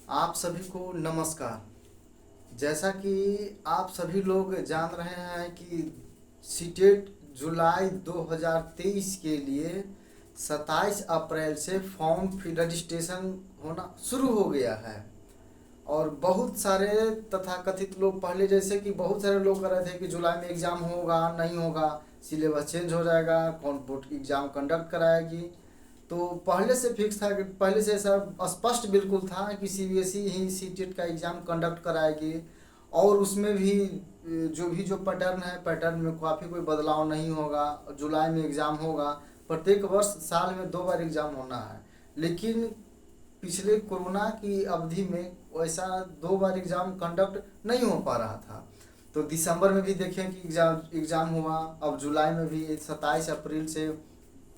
आप सभी को नमस्कार। जैसा कि आप सभी लोग जान रहे हैं कि सीटेट जुलाई 2023 के लिए 27 अप्रैल से फॉर्म फिल रजिस्ट्रेशन होना शुरू हो गया है। और बहुत सारे तथाकथित लोग पहले जैसे कि बहुत सारे लोग कर रहे थे कि जुलाई में एग्ज़ाम होगा नहीं होगा, सिलेबस चेंज हो जाएगा, कौन बोर्ड एग्ज़ाम कंडक्ट कराएगी। तो पहले से फिक्स था कि पहले से ऐसा स्पष्ट बिल्कुल था कि सीबीएसई ही सीटेट का एग्ज़ाम कंडक्ट कराएगी। और उसमें भी जो पैटर्न है, पैटर्न में काफ़ी कोई बदलाव नहीं होगा। जुलाई में एग्ज़ाम होगा, प्रत्येक वर्ष साल में 2 बार एग्ज़ाम होना है। लेकिन पिछले कोरोना की अवधि में वैसा 2 बार एग्ज़ाम कंडक्ट नहीं हो पा रहा था। तो दिसंबर में भी देखें कि एग्ज़ाम हुआ, अब जुलाई में भी 27 अप्रैल से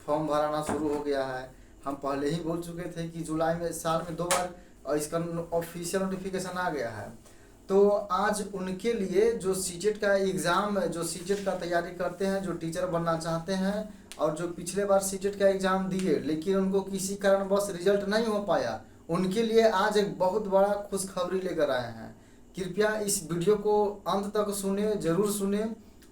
फॉर्म भराना शुरू हो गया है। हम पहले ही बोल चुके थे कि जुलाई में साल में 2 बार, और इसका ऑफिशियल नोटिफिकेशन आ गया है। तो आज उनके लिए जो सीटेट का एग्ज़ाम, जो सीटेट का तैयारी करते हैं, जो टीचर बनना चाहते हैं और जो पिछले बार सीटेट का एग्ज़ाम दिए लेकिन उनको किसी कारणवश रिजल्ट नहीं हो पाया, उनके लिए आज एक बहुत बड़ा खुशखबरी लेकर आए हैं। कृपया इस वीडियो को अंत तक सुने, ज़रूर सुने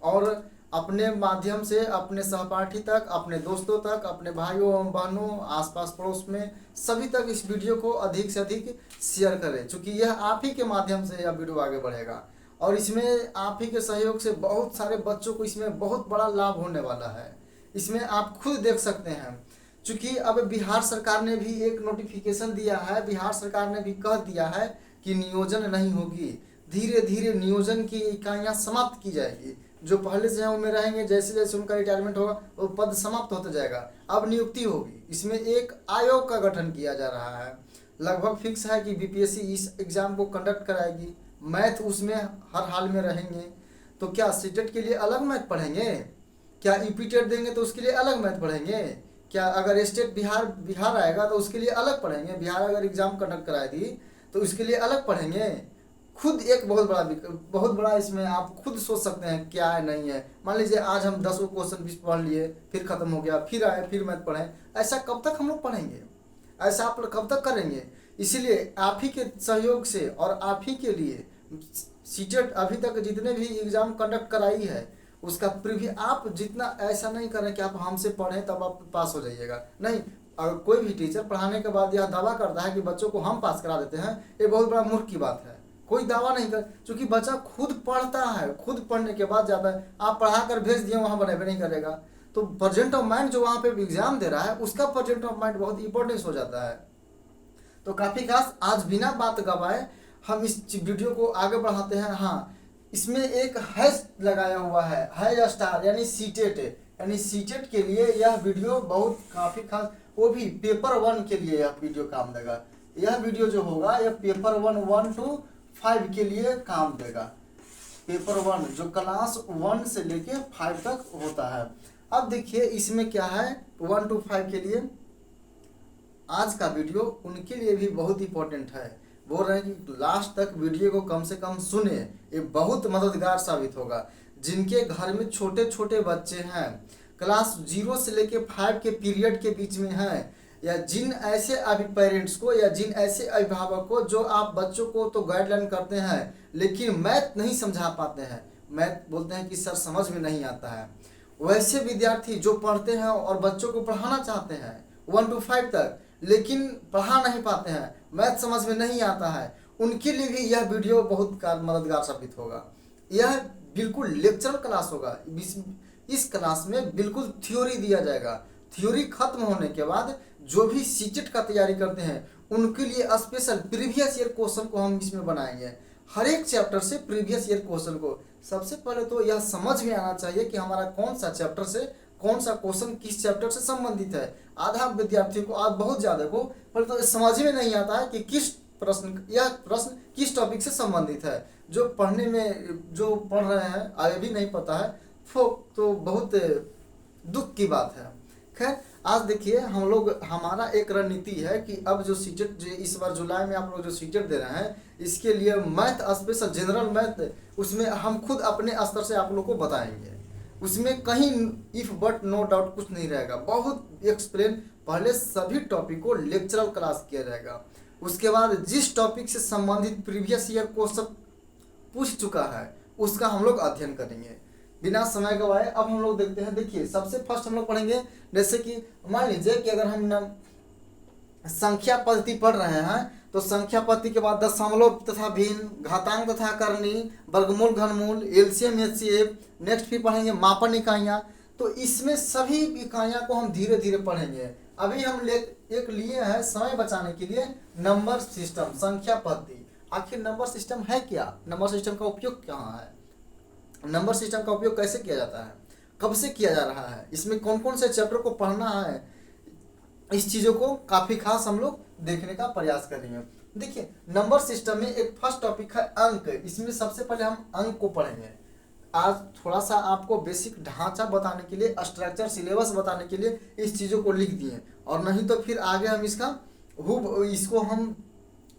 और अपने माध्यम से अपने सहपाठी तक, अपने दोस्तों तक, अपने भाइयों एवं बहनों, आसपास पड़ोस में सभी तक इस वीडियो को अधिक से अधिक शेयर करें, क्योंकि यह आप ही के माध्यम से यह वीडियो आगे बढ़ेगा। और इसमें आप ही के सहयोग से बहुत सारे बच्चों को इसमें बहुत बड़ा लाभ होने वाला है। इसमें आप खुद देख सकते हैं, चूँकि अब बिहार सरकार ने भी एक नोटिफिकेशन दिया है, बिहार सरकार ने भी कह दिया है कि नियोजन नहीं होगी, धीरे धीरे नियोजन की इकाइयाँ समाप्त की जाएगी। जो पहले से हैं उनमें रहेंगे, जैसे जैसे उनका रिटायरमेंट होगा वो पद समाप्त होता जाएगा, अब नियुक्ति होगी। इसमें एक आयोग का गठन किया जा रहा है। लगभग फिक्स है कि बीपीएससी इस एग्ज़ाम को कंडक्ट कराएगी, मैथ उसमें हर हाल में रहेंगे। तो क्या सीटेट के लिए अलग मैथ पढ़ेंगे? क्या ईपीटेट देंगे तो उसके लिए अलग मैथ पढ़ेंगे? क्या अगर स्टेट बिहार आएगा तो उसके लिए अलग पढ़ेंगे? बिहार अगर एग्ज़ाम कंडक्ट कराए दी तो उसके लिए अलग पढ़ेंगे? खुद एक बहुत बड़ा इसमें आप खुद सोच सकते हैं क्या है नहीं है। मान लीजिए आज हम 10 क्वेश्चन 20 पढ़ लिए, फिर ख़त्म हो गया, फिर आए फिर मैथ पढ़ें, ऐसा कब तक हम लोग पढ़ेंगे? ऐसा आप लोग कब तक करेंगे? इसीलिए आप ही के सहयोग से और आप ही के लिए सीटेट अभी तक जितने भी एग्ज़ाम कंडक्ट कराई है उसका प्रीव्यू, आप जितना ऐसा नहीं करें कि आप हमसे पढ़ें तब आप पास हो जाइएगा। नहीं, अगर कोई भी टीचर पढ़ाने के बाद यह दावा करता है कि बच्चों को हम पास करा देते हैं, ये बहुत बड़ा मूर्ख की बात है। कोई दावा नहीं कर, क्योंकि बच्चा खुद पढ़ता है, खुद पढ़ने के बाद जाता है। आप पढ़ा कर भेज दिए, वहाँ बनेबे नहीं करेगा। तो प्रेजेंट ऑफ माइंड जो वहाँ पे एग्जाम दे रहा है उसका प्रेजेंट ऑफ माइंड बहुत इंपॉर्टेंस हो जाता है। तो काफ़ी खास आज बिना बात गवाए हम इस वीडियो को आगे बढ़ाते हैं। हाँ, इसमें एक हैश लगाया हुआ है, हैश स्टार, यानी सीटेट, यानी सीटेट के लिए यह वीडियो बहुत काफ़ी खास, वो भी पेपर 1 के लिए यह वीडियो काम देगा। यह वीडियो जो होगा यह पेपर 1 to 5 के लिए काम देगा। पेपर 1 जो क्लास 1 से लेके 5 तक होता है। अब देखिए इसमें क्या है, 1 to 5 के लिए आज का वीडियो उनके लिए भी बहुत इंपॉर्टेंट है। बोल रहे हैं कि लास्ट तक वीडियो को कम से कम सुने, ये बहुत मददगार साबित होगा। जिनके घर में छोटे छोटे बच्चे हैं, क्लास 0 से लेके 5 के पीरियड के बीच में हैं, या जिन ऐसे पेरेंट्स को या जिन ऐसे अभिभावक को जो आप बच्चों को तो गाइडलाइन करते हैं लेकिन मैथ नहीं समझा पाते हैं, मैथ बोलते हैं कि सर समझ में नहीं आता है, वैसे विद्यार्थी जो पढ़ते हैं और बच्चों को पढ़ाना चाहते हैं 1 to 5 तक, लेकिन पढ़ा नहीं पाते हैं, मैथ समझ में नहीं आता है, उनके लिए भी यह वीडियो बहुत मददगार साबित होगा। यह बिल्कुल लेक्चरल क्लास होगा। इस क्लास में बिल्कुल थ्योरी दिया जाएगा। थ्योरी खत्म होने के बाद जो भी सीटेट का तैयारी करते हैं उनके लिए स्पेशल प्रीवियस ईयर क्वेश्चन को हम इसमें बनाएंगे। हर एक चैप्टर से प्रीवियस ईयर क्वेश्चन को, सबसे पहले तो यह समझ में आना चाहिए कि हमारा कौन सा चैप्टर से कौन सा क्वेश्चन किस चैप्टर से संबंधित है। आधा विद्यार्थियों को, आज बहुत ज़्यादा को पर तो समझ में नहीं आता है कि किस प्रश्न, यह प्रश्न किस टॉपिक से संबंधित है। जो पढ़ने में जो पढ़ रहे हैं आगे भी नहीं पता है, तो बहुत दुख की बात है। खैर, आज देखिए हम लोग, हमारा एक रणनीति है कि अब जो सीटेट जो इस बार जुलाई में आप लोग जो सीटेट दे रहे हैं, इसके लिए मैथ स्पेशल जनरल मैथ, उसमें हम खुद अपने स्तर से आप लोग को बताएंगे। उसमें कहीं इफ बट नो डाउट कुछ नहीं रहेगा, बहुत एक्सप्लेन, पहले सभी टॉपिक को लेक्चरल क्लास किया जाएगा। उसके बाद जिस टॉपिक से संबंधित प्रीवियस ईयर क्वेश्चन पूछ चुका है उसका हम लोग अध्ययन करेंगे बिना समय गवाए। अब हम लोग देखते हैं, देखिए सबसे फर्स्ट हम लोग पढ़ेंगे, जैसे कि मान लीजिए कि अगर हम संख्या पद्धति पढ़ रहे हैं तो संख्या पद्धति के बाद दशमलव तथा भिन्न, घातांक तथा करनी, वर्गमूल, घनमूल, एलसीएम, एचसीएफ, नेक्स्ट फिर पढ़ेंगे मापन इकाइयाँ। तो इसमें सभी इकाइयाँ को हम धीरे धीरे पढ़ेंगे। अभी हम एक लिए हैं समय बचाने के लिए नंबर सिस्टम, संख्या पद्धति। आखिर नंबर सिस्टम है क्या, नंबर सिस्टम का उपयोग कहाँ है, नंबर सिस्टम का उपयोग कैसे किया जाता है, कब से किया जा रहा है, इसमें कौन कौन से चैप्टर को पढ़ना है, इस चीज़ों को काफ़ी खास हम लोग देखने का प्रयास करेंगे। देखिए नंबर सिस्टम में एक फर्स्ट टॉपिक है अंक। इसमें सबसे पहले हम अंक को पढ़ेंगे। आज थोड़ा सा आपको बेसिक ढांचा बताने के लिए, स्ट्रक्चर सिलेबस बताने के लिए इस चीज़ों को लिख दिए, और नहीं तो फिर आगे हम इसको हम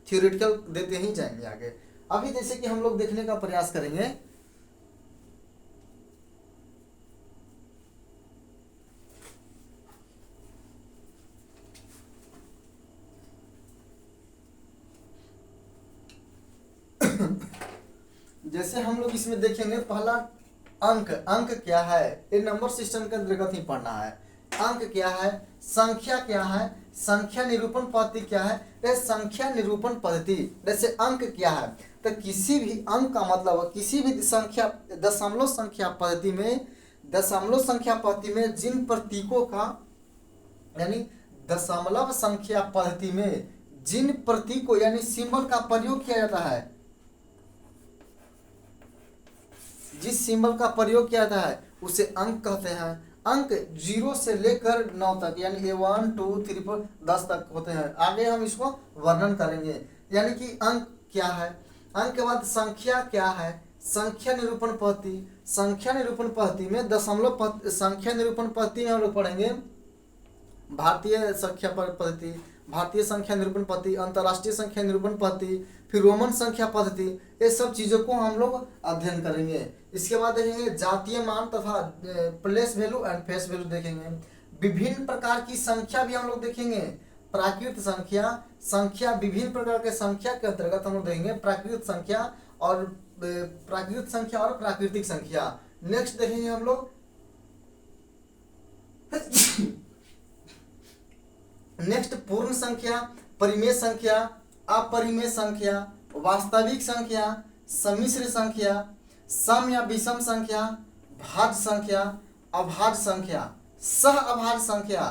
थियोरेटिकल देते ही जाएंगे आगे। अभी जैसे कि हम लोग देखने का प्रयास करेंगे, जैसे हम लोग इसमें देखेंगे पहला अंक। अंक क्या है, ये नंबर सिस्टम के अंतर्गत ही पढ़ना है। अंक क्या है, संख्या क्या है, संख्या निरूपण पद्धति क्या है। ये संख्या निरूपण पद्धति, जैसे अंक क्या है, तो किसी भी अंक का मतलब किसी भी संख्या दशमलव संख्या पद्धति में, दशमलव संख्या पद्धति में जिन प्रतीकों का, यानी दशमलव संख्या पद्धति में जिन प्रतीकों यानी सिंबल का प्रयोग किया जाता है, जिस सिंबल का प्रयोग किया जाता है उसे अंक कहते हैं। अंक 0 से लेकर 9 तक, यानी 1 2 3 4 10 तक होते हैं। आगे हम इसको वर्णन करेंगे, यानी कि अंक क्या है। अंक के बाद संख्या क्या है, संख्या निरूपण पद्धति। संख्या निरूपण पद्धति में दशमलव संख्या निरूपण पद्धति में हम लोग पढ़ेंगे भारतीय संख्या पद्धति, भारतीय संख्या निरूपण पद्धति, अंतर्राष्ट्रीय संख्या निरूपण पद्धति, फिर रोमन संख्या पद्धति। ये सब चीज़ों को हम लोग अध्ययन करेंगे। इसके बाद देखेंगे जातीय मान तथा place value and face value देखेंगे। विभिन्न प्रकार की संख्या भी हम लोग देखेंगे। प्राकृत संख्या, संख्या विभिन्न प्रकार के संख्या के अंतर्गत हम लोग देखेंगे प्राकृत संख्या और प्राकृतिक संख्या। नेक्स्ट देखेंगे हम लोग नेक्स्ट पूर्ण संख्या, परिमेय संख्या, अपरिमेय संख्या, वास्तविक संख्या, सम्मिश्र संख्या, सम या विषम संख्या, भाज्य संख्या, अभाज्य संख्या, सह अभाज्य संख्या,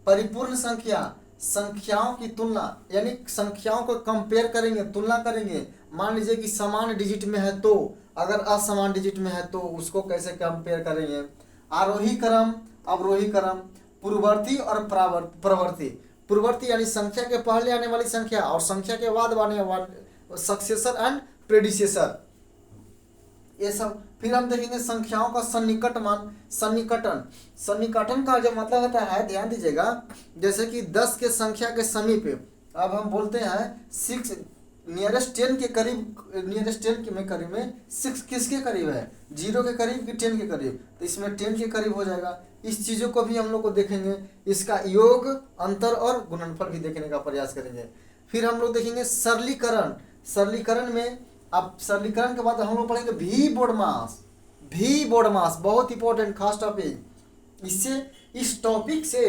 परिपूर्ण संख्या, संख्याओं की तुलना, यानी संख्याओं को कंपेयर करेंगे, तुलना करेंगे। मान लीजिए कि समान डिजिट में है तो, अगर असमान डिजिट में है तो उसको कैसे कंपेयर करेंगे। आरोही क्रम, अवरोही क्रम, पूर्ववर्ती और प्रवर्ती। पूर्ववर्ती यानी संख्या के पहले आने वाली संख्या और संख्या के बाद आने वाली सक्सेसर एंड प्रेडिसेसर, ये सब। फिर हम देखेंगे संख्याओं का सन्निकट मान, सन्निकटन। सन्निकटन का जो मतलब होता है, ध्यान दीजिएगा, जैसे कि 10 के संख्या के समीप, अब हम बोलते हैं 6 नियरेस्ट 10 के करीब, नियरेस्ट 10 में करीब में 6 किसके करीब है, 0 के करीब कि 10 के करीब, तो इसमें 10 के करीब हो जाएगा। इस चीज़ों को भी हम लोग को देखेंगे, इसका योग, अंतर और गुणनफल भी देखने का प्रयास करेंगे। फिर हम लोग देखेंगे सरलीकरण। सरलीकरण में, अब सरलीकरण के बाद हम लोग पढ़ेंगे भी बोर्ड मास। भी बोर्ड मास बहुत इंपॉर्टेंट खास टॉपिक। इससे, इस टॉपिक से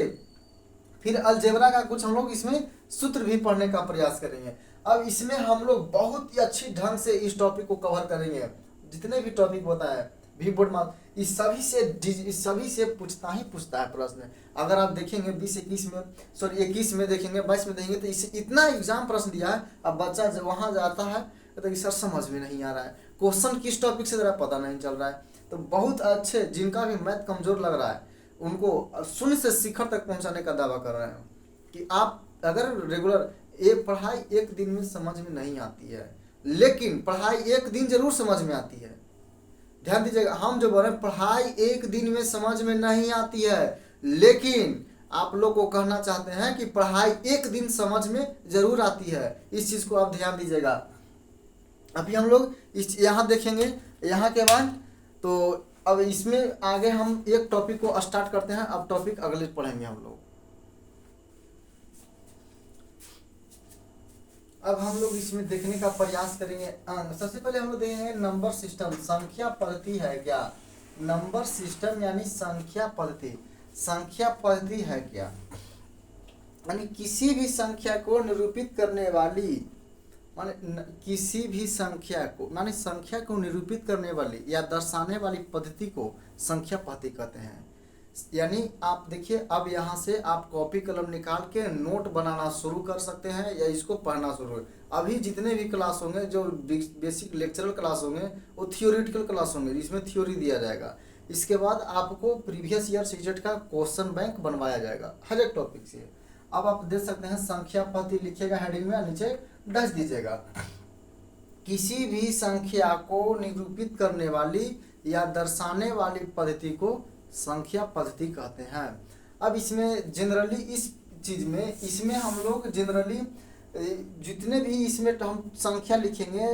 फिर अलजेब्रा का कुछ हम लोग इसमें सूत्र भी पढ़ने का प्रयास करेंगे। अब इसमें हम लोग बहुत ही अच्छी ढंग से इस टॉपिक को कवर करेंगे। जितने भी टॉपिक बताया है भी बोर्ड मास, इस सभी से पूछता है प्रश्न। अगर आप देखेंगे 20-21 में, सॉरी 21 में देखेंगे, 22 में देखेंगे, तो इससे इतना एग्जाम प्रश्न दिया है। अब बच्चा जब वहाँ जाता है तो सर समझ में नहीं आ रहा है, क्वेश्चन किस टॉपिक से ज़रा पता नहीं चल रहा है। तो बहुत अच्छे, जिनका भी मैथ कमज़ोर लग रहा है, उनको शून्य से शिखर तक पहुँचाने का दावा कर रहे हैं कि आप अगर रेगुलर, ये पढ़ाई एक दिन में समझ में नहीं आती है, लेकिन पढ़ाई एक दिन जरूर समझ में आती है। ध्यान दीजिएगा, हम जो बोल रहे हैं पढ़ाई एक दिन में समझ में नहीं आती है, लेकिन आप लोग को कहना चाहते हैं कि पढ़ाई एक दिन समझ में जरूर आती है। इस चीज़ को आप ध्यान दीजिएगा। अभी हम लोग इस यहाँ देखेंगे, यहाँ के बाद तो अब इसमें आगे हम एक टॉपिक को स्टार्ट करते हैं। अब टॉपिक अगले पढ़ेंगे हम लोग। अब हम लोग इसमें देखने का प्रयास करेंगे अंक। सबसे पहले हम लोग देखेंगे नंबर सिस्टम, संख्या पद्धति है क्या। नंबर सिस्टम यानी संख्या पद्धति। संख्या पद्धति है क्या, यानी किसी भी संख्या को निरूपित करने वाली, माने किसी भी संख्या को, माने संख्या को निरूपित करने वाली या दर्शाने वाली पद्धति को संख्या पद्धति कहते हैं। यानी आप देखिए, अब यहाँ से आप कॉपी कलम निकाल के नोट बनाना शुरू कर सकते हैं या इसको पढ़ना शुरू। अभी जितने भी क्लास होंगे, जो बेसिक लेक्चरल क्लास होंगे, वो थियोरिटिकल क्लास होंगे, इसमें थ्योरी दिया जाएगा। इसके बाद आपको प्रीवियस ईयर सीजेट का क्वेश्चन बैंक बनवाया जाएगा हर एक टॉपिक से। अब आप देख सकते हैं संख्या पद्धति लिखिएगा हेडिंग में, नीचे डच दीजिएगा। किसी भी संख्या को निरूपित करने वाली या दर्शाने वाली पद्धति को संख्या पद्धति कहते हैं। अब इसमें जनरली इस चीज में, इसमें हम लोग जनरली जितने भी इसमें हम संख्या लिखेंगे,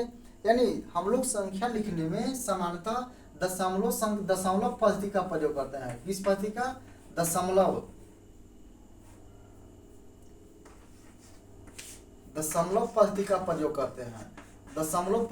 यानी हम लोग संख्या लिखने में सामान्यतः दशमलव पद्धति का प्रयोग करते हैं। किस पद्धति का? दशमलव पद्धति का प्रयोग करते हैं। दशमलव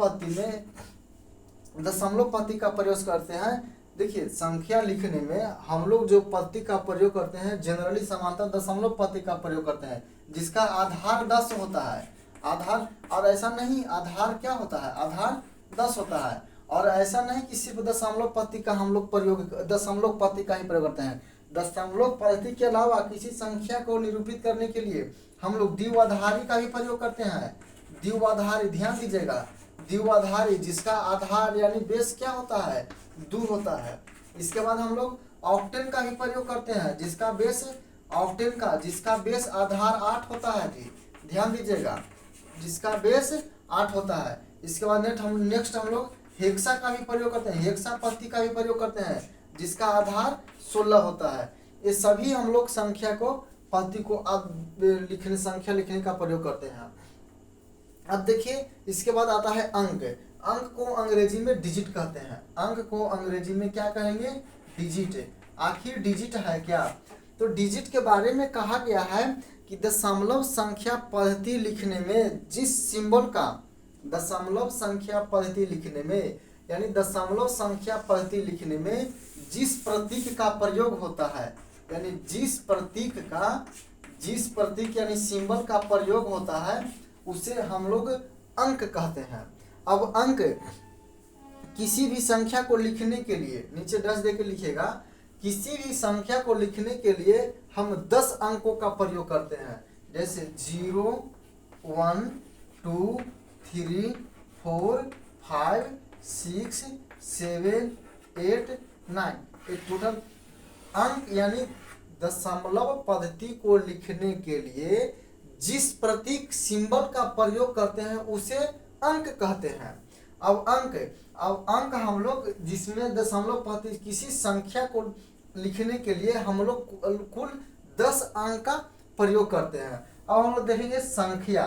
पद्धति का प्रयोग करते हैं। देखिए, संख्या लिखने में हम लोग जो पद्धति का प्रयोग करते हैं, जनरली सामान्यतः दशमलव पद्धति का प्रयोग करते हैं, जिसका आधार 10 होता है। आधार, और ऐसा नहीं, आधार क्या होता है? आधार 10 होता है। और ऐसा नहीं कि सिर्फ दशमलव पद्धति का हम लोग दशमलव पद्धति का ही प्रयोग करते हैं। दशमलव पद्धति के अलावा किसी संख्या को निरूपित करने के लिए हम लोग द्विआधारी का भी प्रयोग करते हैं। द्विआधारी, ध्यान दीजिएगा, द्विआधारी जिसका आधार यानी बेस क्या होता है? 2 होता है। इसके बाद हम लोग ऑक्टेन का भी प्रयोग करते हैं, जिसका बेस ऑक्टेन का, जिसका बेस आधार 8 होता है जी, ध्यान दीजिएगा, जिसका बेस 8 होता है। इसके बाद नेक्स्ट हम लोग हेक्सा का भी प्रयोग करते हैं, हेक्सा पद्धति का भी प्रयोग करते हैं, जिसका आधार 16 होता है। ये सभी हम लोग संख्या को पद्धति को अब संख्या लिखने का प्रयोग करते हैं। अब देखिए, इसके बाद आता है अंक। अंक को अंग्रेजी में डिजिट कहते हैं। अंक को अंग्रेजी में क्या कहेंगे? डिजिट। आखिर डिजिट है क्या? तो डिजिट के बारे में कहा गया है कि दशमलव संख्या पद्धति लिखने में जिस सिंबल का, दशमलव संख्या पद्धति लिखने में, यानी दशमलव संख्या पद्धति लिखने में जिस प्रतीक का प्रयोग होता है, यानी जिस प्रतीक यानी सिंबल का प्रयोग होता है, उसे हम लोग अंक कहते हैं। अब अंक किसी भी संख्या को लिखने के लिए, नीचे डैश देके लिखिएगा, किसी भी संख्या को लिखने के लिए हम 10 अंकों का प्रयोग करते हैं। जैसे 0, 1, 2, 3, 4, 5, 6, 7, 8, 9, एक टोटल अंक, यानी दशमलव पद्धति को लिखने के लिए जिस प्रतीक सिंबल का प्रयोग करते हैं उसे अंक कहते हैं। अब अंक हम लोग, जिसमें दशमलव पद्धति किसी संख्या को लिखने के लिए हम लोग कुल 10 अंक का प्रयोग करते हैं। अब हम लोग देखेंगे संख्या।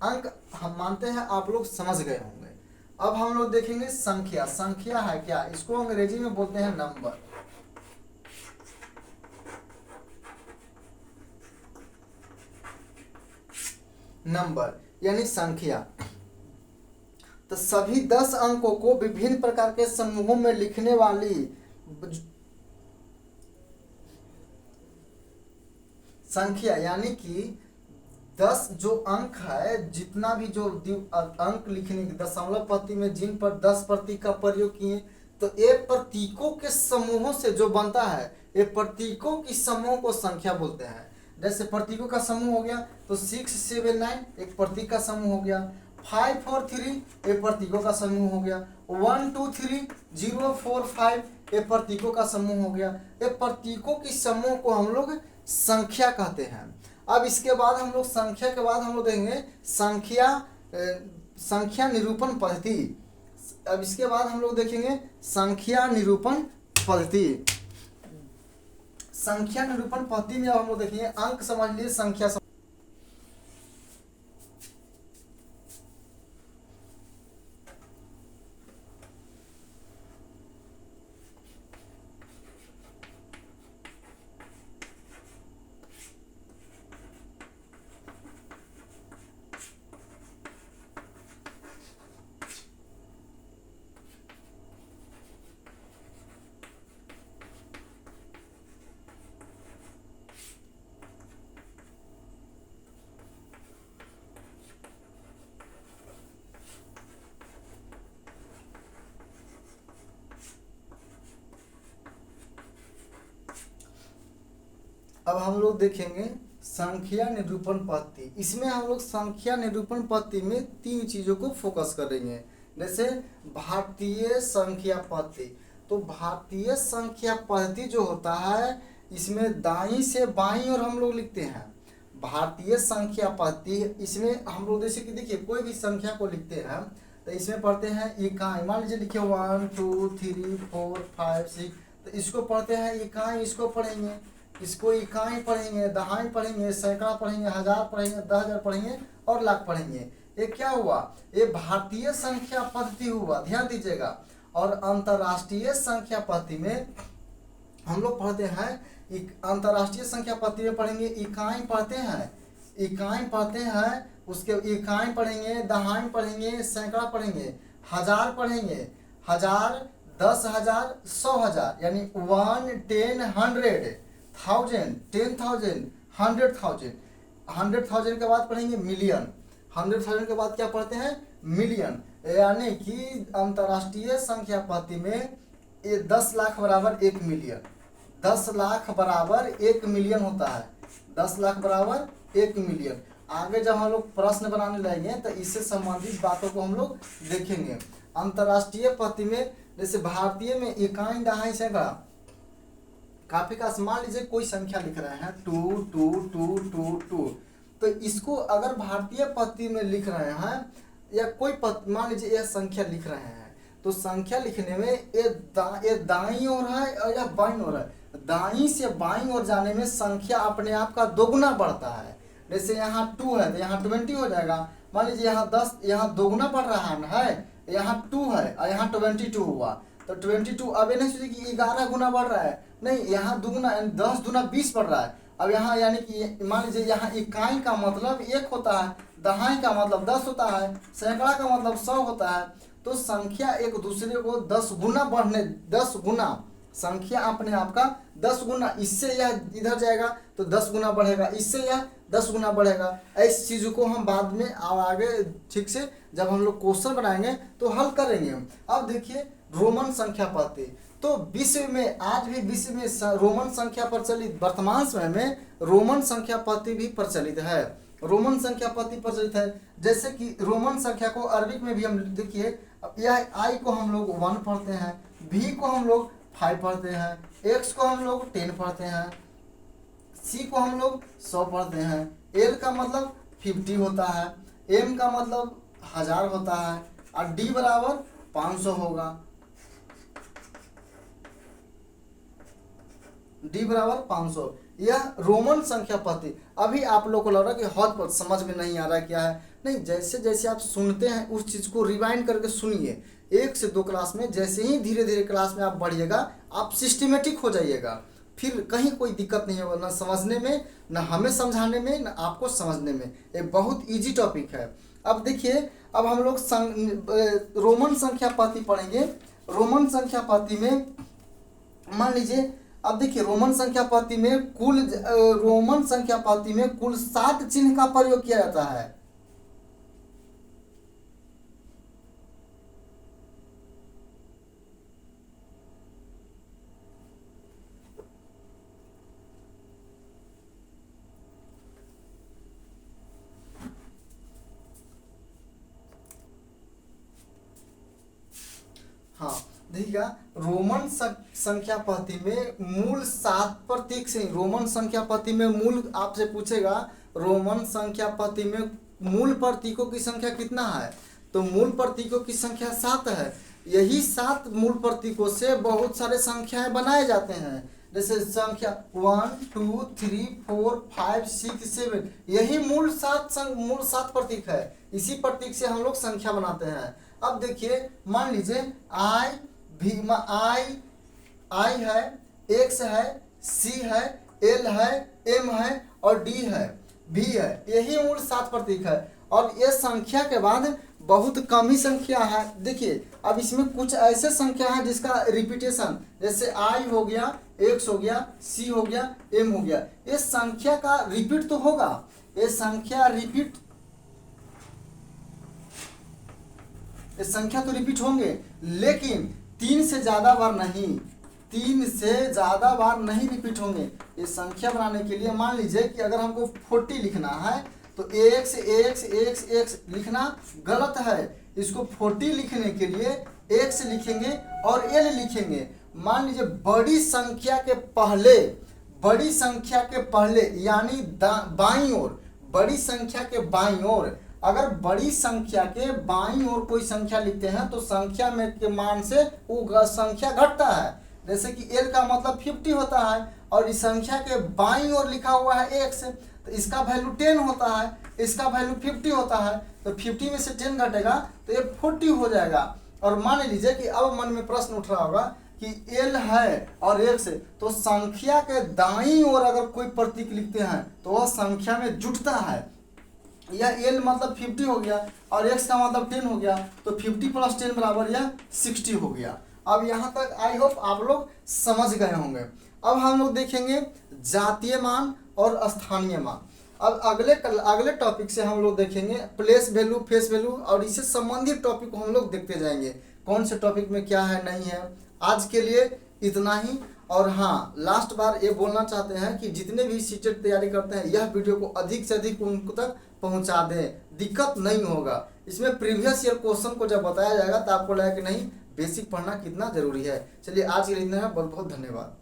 अंक हम मानते हैं आप लोग समझ गए होंगे। अब हम लोग देखेंगे संख्या। संख्या है क्या? इसको अंग्रेजी में बोलते हैं नंबर। नंबर यानी संख्या। तो सभी 10 अंकों को विभिन्न प्रकार के समूहों में लिखने वाली संख्या, यानी कि 10 जो अंक है, जितना भी जो अंक लिखने की दशमलव पद्धति में जिन पर 10 प्रतीक का प्रयोग किए, तो ये प्रतीकों के समूहों से जो बनता है, ये प्रतीकों की समूह को संख्या बोलते हैं। जैसे प्रतीकों का समूह हो गया तो 6, 7, 9 एक प्रतीक का समूह हो गया, 5, 4, 3 एक प्रतीकों का समूह हो गया, 1, 2, 3, 0, 4, 5 एक प्रतीकों का समूह हो गया। ये प्रतीकों की समूह को हम लोग संख्या कहते हैं। अब इसके बाद हम लोग संख्या के बाद हम लोग देखेंगे संख्या निरूपण पद्धति। अब इसके बाद हम लोग देखेंगे संख्या निरूपण पद्धति। संख्या निरूपण पद्धति में अब हम लोग देखेंगे, अंक समझ लिए, संख्या अब हम लोग देखेंगे संख्या निरूपण पद्धति। इसमें हम लोग संख्या निरूपण पद्धति में 3 चीज़ों को फोकस करेंगे। जैसे भारतीय संख्या पद्धति, तो भारतीय संख्या पद्धति जो होता है इसमें दाईं से बाईं ओर हम लोग लिखते हैं भारतीय संख्या पद्धति। इसमें हम लोग जैसे कि देखिए कोई भी संख्या को लिखते हैं तो इसमें पढ़ते हैं इकाई। मान लीजिए लिखे 1 2 3 4 5 6, तो इसको पढ़ते हैं इकाई, इसको पढ़ेंगे, इसको इकाई पढ़ेंगे, दहाई पढ़ेंगे, सैकड़ा पढ़ेंगे, हजार पढ़ेंगे, 10,000 पढ़ेंगे और लाख पढ़ेंगे। ये क्या हुआ? ये भारतीय संख्या पद्धति हुआ, ध्यान दीजिएगा। और अंतर्राष्ट्रीय संख्या पद्धति में हम लोग पढ़ते हैं अंतर्राष्ट्रीय संख्या पद्धति में पढ़ेंगे इकाई पढ़ते हैं, इकाई पढ़ते हैं, उसके इकाई पढ़ेंगे, दहाई पढ़ेंगे, सैकड़ा पढ़ेंगे, हजार पढ़ेंगे, हजार, 10,000, 100,000, यानी 1 10 100 1000 10,000 100,000। 100,000 के बाद पढ़ेंगे मिलियन। 100,000 के बाद क्या पढ़ते हैं? मिलियन। यानी कि अंतर्राष्ट्रीय संख्या पद्धति में 10 लाख बराबर 1 मिलियन, 10 लाख बराबर 1 मिलियन होता है, 10 लाख बराबर 1 मिलियन। आगे जब हम लोग प्रश्न बनाने लगेंगे तो इससे संबंधित बातों को हम लोग देखेंगे। अंतर्राष्ट्रीय पद्धति में जैसे भारतीय में इकाई, दहाई, सैकड़ा काफी का मान लीजिए कोई संख्या लिख रहे हैं 2 2 2 2 2, तो इसको अगर भारतीय पद्धति में लिख रहे हैं या कोई मान लीजिए यह संख्या लिख रहे हैं, तो संख्या लिखने में ये दाईं ओर है और या बाईं ओर है। दाईं से बाईं ओर जाने में संख्या अपने आप का दोगुना बढ़ता है। जैसे यहाँ 2 है तो यहाँ 20 हो जाएगा। मान लीजिए यहाँ 10, यहाँ दोगुना बढ़ रहा है, यहाँ 2 है और यहाँ 22 हुआ, तो 22 अब ये नहीं सोचिए कि 11 गुना बढ़ रहा है, नहीं, यहाँ दुगुना 10 दूना 20 बढ़ रहा है। अब यहाँ यानी कि मान लीजिए यहाँ इकाई का मतलब 1 होता है, दहाई का मतलब 10 होता है, सैकड़ा का मतलब 100 होता है। तो संख्या एक दूसरे को 10 गुना बढ़ने, 10 गुना संख्या अपने आप का 10 गुना, इससे यह इधर जाएगा तो 10 गुना बढ़ेगा, इससे यह 10 गुना बढ़ेगा। इस चीज़ को हम बाद में आगे ठीक से जब हम लोग क्वेश्चन बनाएंगे तो हल करेंगे। अब देखिए रोमन संख्या पद्धति, तो विश्व में आज भी विश्व में रोमन संख्या प्रचलित, वर्तमान समय में रोमन संख्या पद्धति भी प्रचलित है, रोमन संख्या पद्धति प्रचलित है। जैसे कि रोमन संख्या को अरबिक में भी हम देखिए, यह आई को हम लोग 1 पढ़ते हैं, भी को हम लोग 5 पढ़ते हैं, एक्स को हम लोग 10 पढ़ते हैं, सी को हम लोग 100 पढ़ते हैं, एल का मतलब 50 होता है, एम का मतलब 1000 होता है और डी बराबर 500 होगा, डी बराबर 500। यह रोमन संख्या पद्धति। अभी आप लोग को लग रहा है कि हद पर समझ में नहीं आ रहा क्या है, नहीं, जैसे जैसे आप सुनते हैं उस चीज़ को रिवाइंड करके सुनिए। 1 से 2 क्लास में जैसे ही धीरे धीरे क्लास में आप बढ़िएगा, आप सिस्टमेटिक हो जाइएगा, फिर कहीं कोई दिक्कत नहीं होगा, ना समझने में, ना हमें समझाने में, ना आपको समझने में। ये बहुत ईजी टॉपिक है। अब देखिए, अब हम लोग रोमन संख्या पद्धति पढ़ेंगे। रोमन संख्या पद्धति में मान लीजिए, अब देखिए रोमन संख्या पद्धति में कुल 7 चिन्ह का प्रयोग किया जाता है। हाँ देखिएगा, रोमन संख्या पद्धति में मूल 7 प्रतीक से, रोमन संख्या पद्धति में मूल आपसे पूछेगा रोमन संख्या पद्धति में मूल प्रतीकों की संख्या कितना है, तो मूल प्रतीकों की संख्या 7 है। यही 7 मूल प्रतीकों से बहुत सारे संख्याएं बनाए जाते हैं। जैसे संख्या 1 2 3 4 5 6 7, यही मूल 7 प्रतीक है। इसी प्रतीक से हम लोग संख्या बनाते हैं। अब देखिए, मान लीजिए आई है, एक्स है, सी है, एल है, एम है और डी है, भी है, यही मूल 7 प्रतीक है। और ये संख्या के बाद बहुत कम ही संख्या है। देखिए अब इसमें कुछ ऐसे संख्या है जिसका रिपीटेशन, जैसे आई हो गया, एक्स हो गया, सी हो गया, एम हो गया, ये संख्या का रिपीट तो होगा, ये संख्या तो रिपीट होंगे, लेकिन 3 से ज्यादा बार नहीं, 3 से ज़्यादा बार नहीं रिपीट होंगे। ये संख्या बनाने के लिए मान लीजिए कि अगर हमको 40 लिखना है तो x लिखना गलत है। इसको 40 लिखने के लिए x लिखेंगे और l लिखेंगे। मान लीजिए बड़ी संख्या के पहले यानी बाईं ओर, बड़ी संख्या के बाईं ओर, अगर बड़ी संख्या के बाईं ओर कोई संख्या लिखते हैं तो संख्या में के मान से वो संख्या घटता है। जैसे कि l का मतलब 50 होता है और इस संख्या के बाईं ओर लिखा हुआ है x, तो इसका वैल्यू 10 होता है, इसका वैल्यू 50 होता है, तो 50 में से 10 घटेगा तो ये 40 हो जाएगा। और मान लीजिए कि अब मन में प्रश्न उठ रहा होगा कि l है और x, तो संख्या के दाईं ओर अगर कोई प्रतीक लिखते हैं तो वह संख्या में जुटता है। यह l मतलब 50 हो गया और x का मतलब 10 हो गया, तो 50 + 10 बराबर यह 60 हो गया। अब यहाँ तक आई होप आप लोग समझ गए होंगे। अब हम लोग देखेंगे जातीय मान और स्थानीय मान। अब अगले टॉपिक से हम लोग देखेंगे प्लेस वैल्यू, फेस वैल्यू और इससे संबंधित टॉपिक को हम लोग देखते जाएंगे, कौन से टॉपिक में क्या है नहीं है। आज के लिए इतना ही। और हाँ, लास्ट बार ये बोलना चाहते हैं कि जितने भी सीटेट तैयारी करते हैं यह वीडियो को अधिक से अधिक उनको तक पहुंचा दें, दिक्कत नहीं होगा। इसमें प्रीवियस ईयर क्वेश्चन को जब बताया जाएगा तो आपको लगेगा कि नहीं बेसिक पढ़ना कितना जरूरी है। चलिए आज के लिए इतना है, बहुत बहुत धन्यवाद।